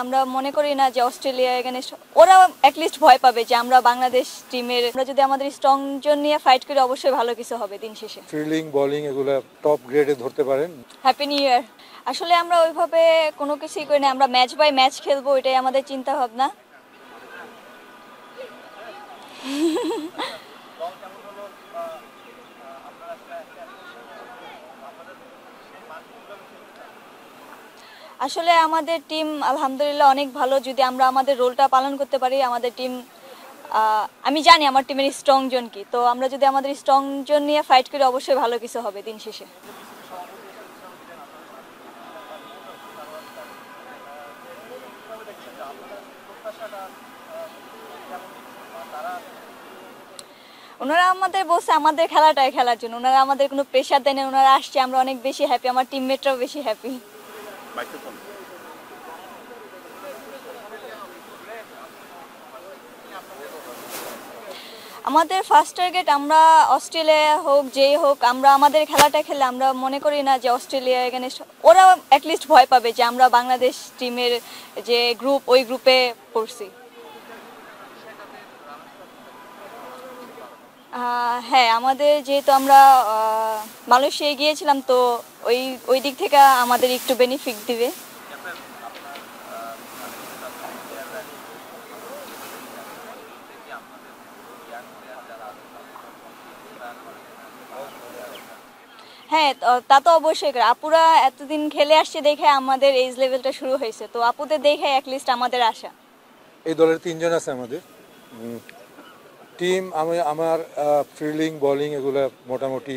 আমরা মনে করি না যে অস্ট্রেলিয়া এগেইনস্ট ওরা অ্যাটলিস্ট ভয় পাবে যে আমরা বাংলাদেশ টিমের আমরা যদি আমাদের স্ট্রং জোন নিয়ে ফাইট করি অবশ্যই ভালো কিছু হবে দিন শেষে। ফিল্ডিং বোলিং এগুলো টপ গ্রেডে ধরতে পারেন। Happy new year. আসলে আমরা ওইভাবে কোনো কিছুই করি না, আমরা ম্যাচ বাই ম্যাচ খেলবো, এটাই আমাদের চিন্তা ভাবনা। আসলে আমাদের টিম আলহামদুলিল্লাহ অনেক ভালো, যদি আমরা আমাদের রোলটা পালন করতে পারি আমাদের টিম, আমি জানি আমার টিমের স্ট্রং জোন কি, তো আমরা যদি আমাদের স্ট্রং জোন নিয়ে ফাইট করি অবশ্যই ভালো কিছু হবে দিন শেষে। ওনারা আমাদের বলছে আমাদের খেলাটাই খেলার জন্য, ওনারা আমাদের কোনো প্রেশার দেয় না, ওনারা আসছে, আমরা অনেক বেশি হ্যাপি, আমার টিমমেটরাও বেশি হ্যাপি। আমাদের ফার্স্ট টার্গেট আমরা অস্ট্রেলিয়া হোক যেই হোক আমরা আমাদের খেলাটা খেলে আমরা মনে করি না যে অস্ট্রেলিয়া এগেইনস্ট ওরা অ্যাটলিস্ট ভয় পাবে যে আমরা বাংলাদেশ টিমের যে গ্রুপ ওই গ্রুপে পড়ছি। হ্যাঁ, আমাদের যেহেতু আমরা মালয়েশিয়ায় গিয়েছিলাম, তো ওই দিক থেকে আমাদের একটু বেনিফিট দিবে। হ্যাঁ, তা তো অবশ্যই করে, আপুরা এতদিন খেলে আসছে দেখে আমাদের এজ লেভেলটা শুরু হয়েছে, তো আপুদের দেখে অ্যাটলিস্ট আমাদের আশা। এই দলের 3 জন আছে আমাদের টিম। আমার ফিল্ডিং বোলিং এগুলো মোটামুটি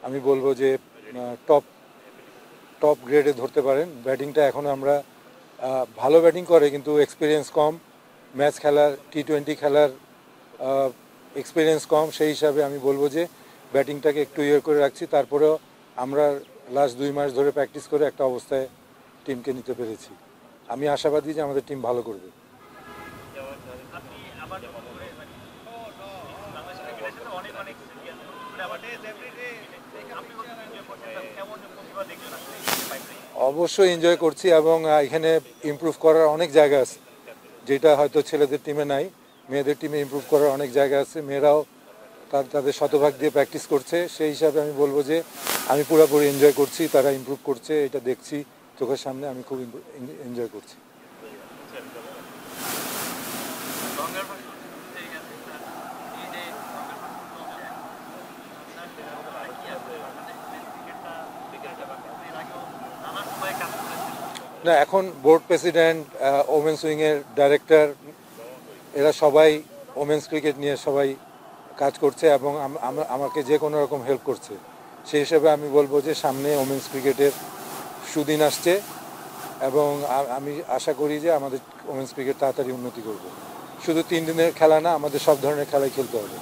আমি বলবো যে টপ টপ গ্রেডে ধরতে পারেন। ব্যাটিংটা এখন আমরা ভালো ব্যাটিং করে কিন্তু এক্সপিরিয়েন্স কম, ম্যাচ খেলার T20 খেলার এক্সপিরিয়েন্স কম, সেই হিসাবে আমি বলবো যে ব্যাটিংটাকে একটু ইয়ে করে রাখছি। তারপরেও আমরা লাস্ট 2 মাস ধরে প্র্যাকটিস করে একটা অবস্থায় টিমকে নিতে পেরেছি। আমি আশাবাদী যে আমাদের টিম ভালো করবে। অবশ্যই এনজয় করছি এবং এখানে ইমপ্রুভ করার অনেক জায়গা আছে, যেটা হয়তো ছেলেদের টিমে নাই। মেয়েদের টিমে ইমপ্রুভ করার অনেক জায়গা আছে, মেয়েরাও তাদের শতভাগ দিয়ে প্র্যাকটিস করছে। সেই হিসাবে আমি বলবো যে আমি পুরোপুরি এনজয় করছি, তারা ইমপ্রুভ করছে, এটা দেখছি চোখের সামনে, আমি খুব এনজয় করছি। না, এখন বোর্ড প্রেসিডেন্ট, ওমেন্স উইংয়ের ডাইরেক্টর, এরা সবাই ওমেন্স ক্রিকেট নিয়ে সবাই কাজ করছে এবং আমাকে যে কোনো রকম হেল্প করছে। সেই হিসেবে আমি বলবো যে সামনে ওমেন্স ক্রিকেটের সুদিন আসছে এবং আমি আশা করি যে আমাদের ওমেন্স ক্রিকেট তাড়াতাড়ি উন্নতি করবে। শুধু 3 দিনের খেলা না, আমাদের সব ধরনের খেলাই খেলতে হবে।